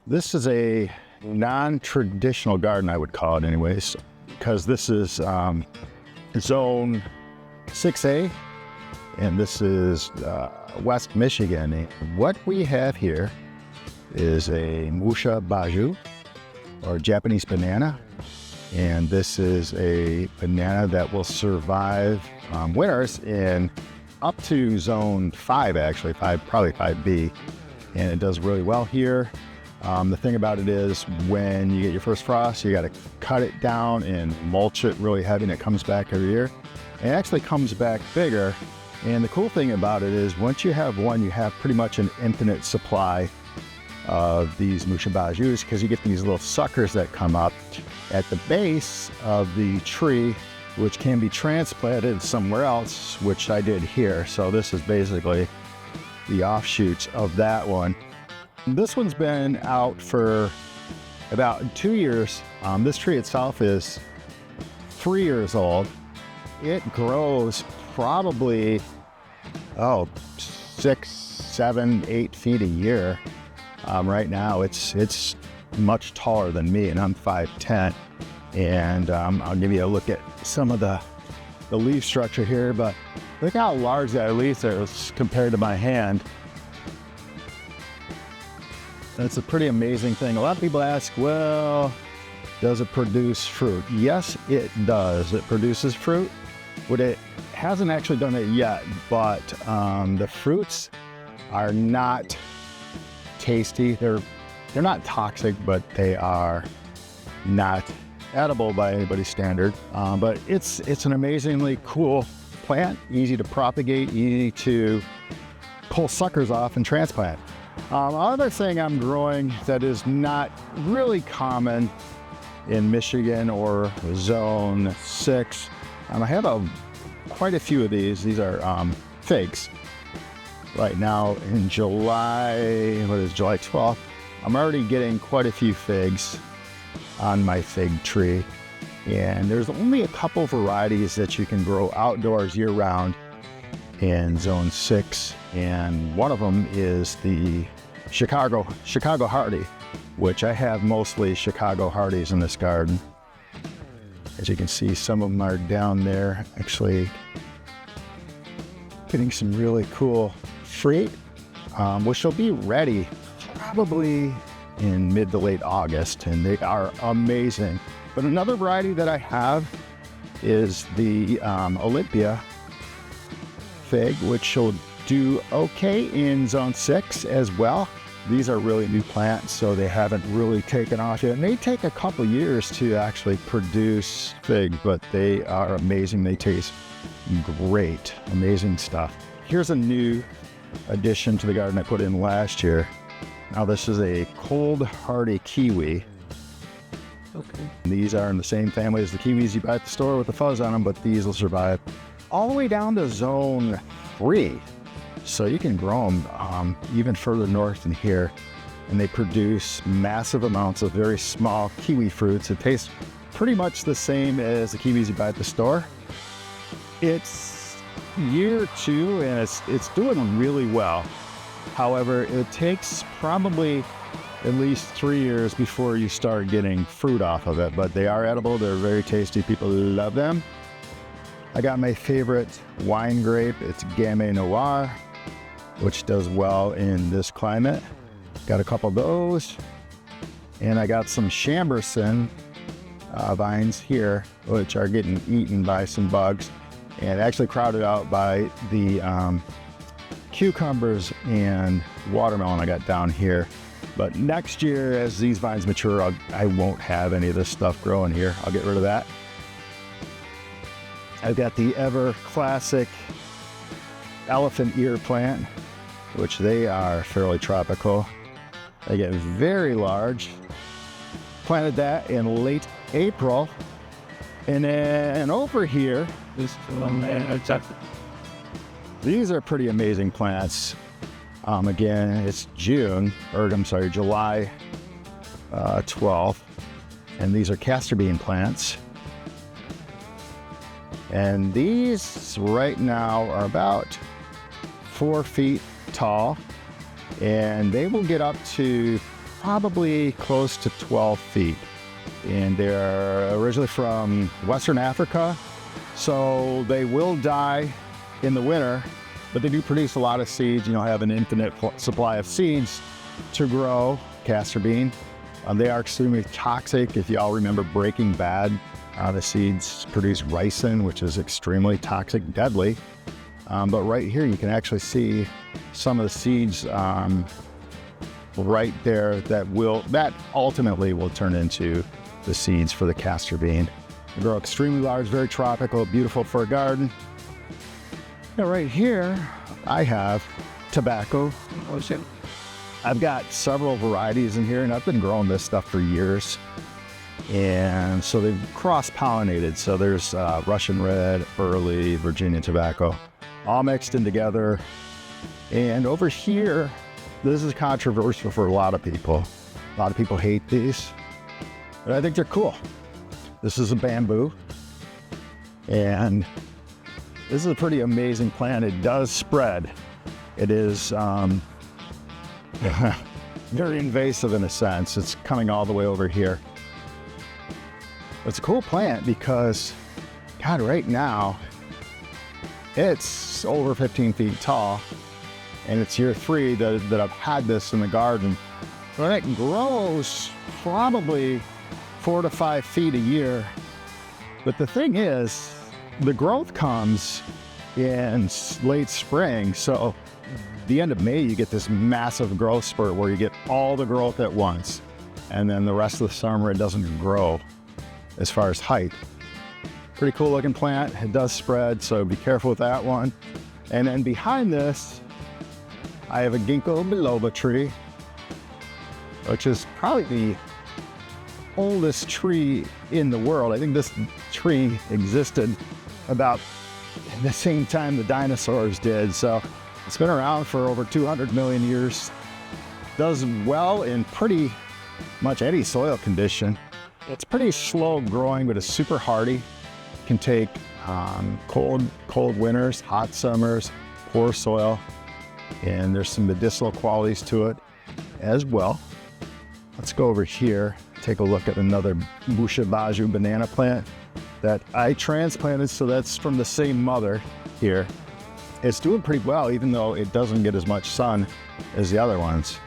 This is a non-traditional garden, I would call it anyways, because this is zone 6A, and this is West Michigan. And what we have here is a Musha Baju, or Japanese banana. And this is a banana that will survive winters in up to zone 5, actually, probably 5B. And it does really well here. The thing about it is when you get your first frost, you got to cut it down and mulch it really heavy, and it comes back every year. And it actually comes back bigger. And the cool thing about it is once you have one, you have pretty much an infinite supply of these Musha Bajus, because you get these little suckers that come up at the base of the tree, which can be transplanted somewhere else, which I did here. So this is basically the offshoots of that one. This one's been out for about 2 years. This tree itself is 3 years old. It grows probably, 6, 7, 8 feet a year. Right now it's much taller than me, and I'm 5'10", and I'll give you a look at some of the leaf structure here, but look how large that leaf is compared to my hand. That's a pretty amazing thing. A lot of people ask, well, does it produce fruit? Yes, it does. It produces fruit. But it hasn't actually done it yet, but the fruits are not tasty. They're not toxic, but they are not edible by anybody's standard. But it's an amazingly cool plant, easy to propagate, easy to pull suckers off and transplant. Another thing I'm growing that is not really common in Michigan or zone 6, I have quite a few of these. These are figs. Right now in July 12th, I'm already getting quite a few figs on my fig tree. And there's only a couple varieties that you can grow outdoors year-round in zone 6, and one of them is the Chicago Hardy, which I have mostly Chicago Hardys in this garden. As you can see, some of them are down there, actually getting some really cool fruit, which will be ready probably in mid to late August, and they are amazing. But another variety that I have is the Olympia fig, which will do okay in zone 6 as well. These are really new plants, so they haven't really taken off yet. And they take a couple years to actually produce figs, but they are amazing. They taste great, amazing stuff. Here's a new addition to the garden I put in last year. Now this is a cold hardy kiwi. Okay. These are in the same family as the kiwis you buy at the store with the fuzz on them, but these will survive all the way down to zone 3. So you can grow them even further north than here, and they produce massive amounts of very small kiwi fruits. It tastes pretty much the same as the kiwis you buy at the store. It's year 2, and it's doing really well. However, it takes probably at least 3 years before you start getting fruit off of it, but they are edible. They're very tasty. People love them. I got my favorite wine grape. It's Gamay Noir, which does well in this climate. Got a couple of those. And I got some Chamberson vines here, which are getting eaten by some bugs and actually crowded out by the cucumbers and watermelon I got down here. But next year, as these vines mature, I won't have any of this stuff growing here. I'll get rid of that. I've got the ever classic elephant ear plant, which they are fairly tropical. They get very large. Planted that in late April. And then over here, these are pretty amazing plants. Again, it's July 12th. And these are castor bean plants. And these right now are about 4 feet tall, and they will get up to probably close to 12 feet. And they're originally from Western Africa, so they will die in the winter, but they do produce a lot of seeds. Have an infinite supply of seeds to grow castor bean. They are extremely toxic. If you all remember Breaking Bad, the seeds produce ricin, which is extremely toxic, deadly. But right here, you can actually see some of the seeds right there that ultimately will turn into the seeds for the castor bean. They grow extremely large, very tropical, beautiful for a garden. Now right here, I have tobacco. I've got several varieties in here, and I've been growing this stuff for years. And so they've cross-pollinated. So there's Russian Red, Early, Virginia Tobacco, all mixed in together. And over here, this is controversial for a lot of people. A lot of people hate these, but I think they're cool. This is a bamboo, and this is a pretty amazing plant. It does spread. It is very invasive in a sense. It's coming all the way over here. It's a cool plant because, God, right now, it's over 15 feet tall, and it's year 3 that I've had this in the garden. But it grows probably 4 to 5 feet a year. But the thing is, the growth comes in late spring, so the end of May, you get this massive growth spurt where you get all the growth at once. And then the rest of the summer, it doesn't grow as far as height. Pretty cool looking plant. It does spread, so be careful with that one. And then behind this, I have a ginkgo biloba tree, which is probably the oldest tree in the world. I think this tree existed about the same time the dinosaurs did. So it's been around for over 200 million years. Does well in pretty much any soil condition. It's pretty slow growing, but it's super hardy. Can take cold winters, hot summers, poor soil, and there's some medicinal qualities to it as well. Let's go over here, take a look at another Musha Baju banana plant that I transplanted, so that's from the same mother here. It's doing pretty well, even though it doesn't get as much sun as the other ones.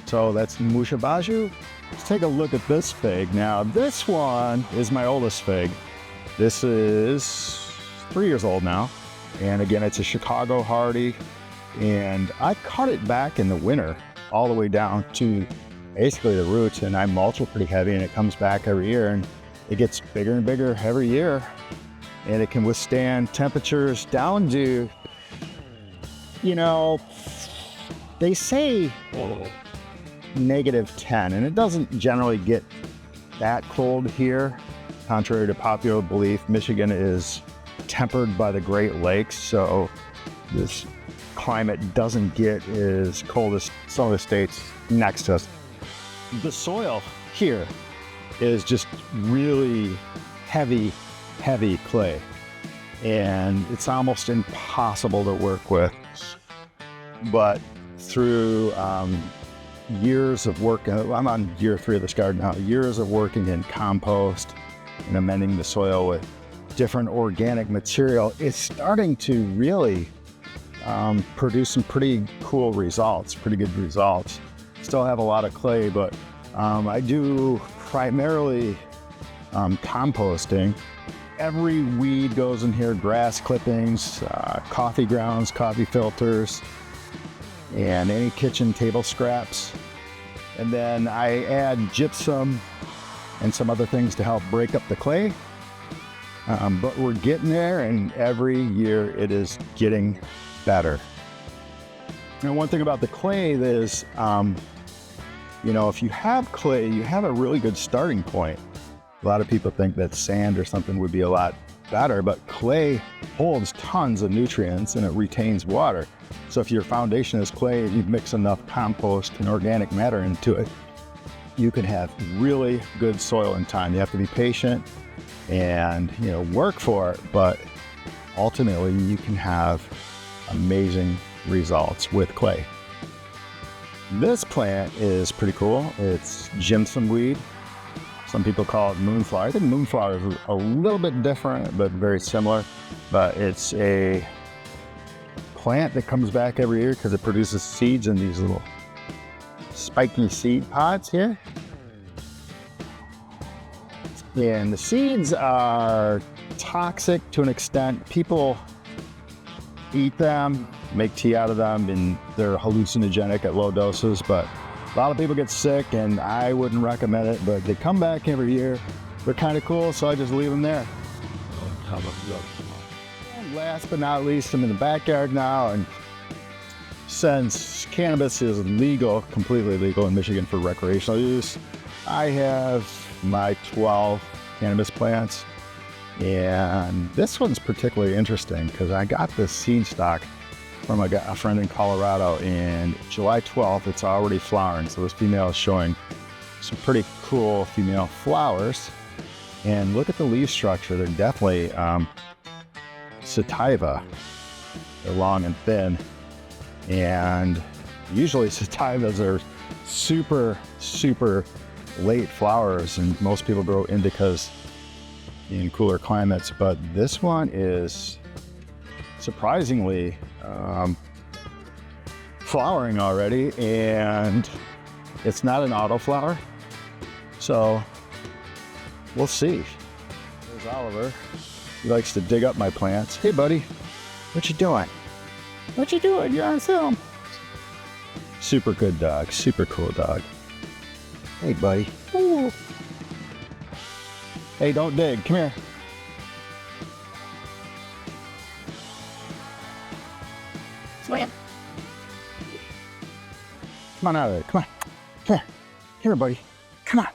So that's Musha Baju. Let's take a look at this fig. Now, this one is my oldest fig. This is 3 years old now. And again, it's a Chicago hardy. And I cut it back in the winter all the way down to basically the roots, and I mulch it pretty heavy, and it comes back every year, and it gets bigger and bigger every year. And it can withstand temperatures down to, they say -10, and it doesn't generally get that cold here. Contrary to popular belief, Michigan is tempered by the Great Lakes, so this climate doesn't get as cold as some of the states next to us. The soil here is just really heavy clay, and it's almost impossible to work with. But through years of work, I'm on year 3 of this garden now, years of working in compost and amending the soil with different organic material, it's starting to really produce some pretty cool results, pretty good results. Still have a lot of clay, but I do primarily composting. Every weed goes in here, grass clippings, coffee grounds, coffee filters, and any kitchen table scraps. And then I add gypsum and some other things to help break up the clay. But we're getting there, and every year it is getting better. And one thing about the clay is, if you have clay, you have a really good starting point. A lot of people think that sand or something would be a lot better, but clay holds tons of nutrients and it retains water. So if your foundation is clay, you mix enough compost and organic matter into it, you can have really good soil in time. You have to be patient and work for it, but ultimately you can have amazing results with clay. This plant is pretty cool. It's Jimson weed. Some people call it moonflower. I think moonflower is a little bit different, but very similar. But it's a plant that comes back every year because it produces seeds in these little spiky seed pods here. And the seeds are toxic to an extent. People eat them, make tea out of them, and they're hallucinogenic at low doses, but a lot of people get sick, and I wouldn't recommend it, but they come back every year. They're kind of cool, so I just leave them there. And last but not least, I'm in the backyard now, and since cannabis is legal, completely legal in Michigan for recreational use, I have my 12 cannabis plants. And this one's particularly interesting because I got this seed stock from a friend in Colorado, and July 12th, it's already flowering. So this female is showing some pretty cool female flowers. And look at the leaf structure. They're definitely sativa. They're long and thin. And usually sativas are super, super late flowers, and most people grow indicas in cooler climates, but this one is surprisingly flowering already, and it's not an auto flower, so we'll see. There's Oliver. He likes to dig up my plants. Hey buddy, what you doing? What you doing? You're on film. Super good dog, super cool dog. Hey buddy. Ooh. Hey, don't dig. Come here. Swim. Come on out of there. Come on. Come here. Here, buddy. Come on.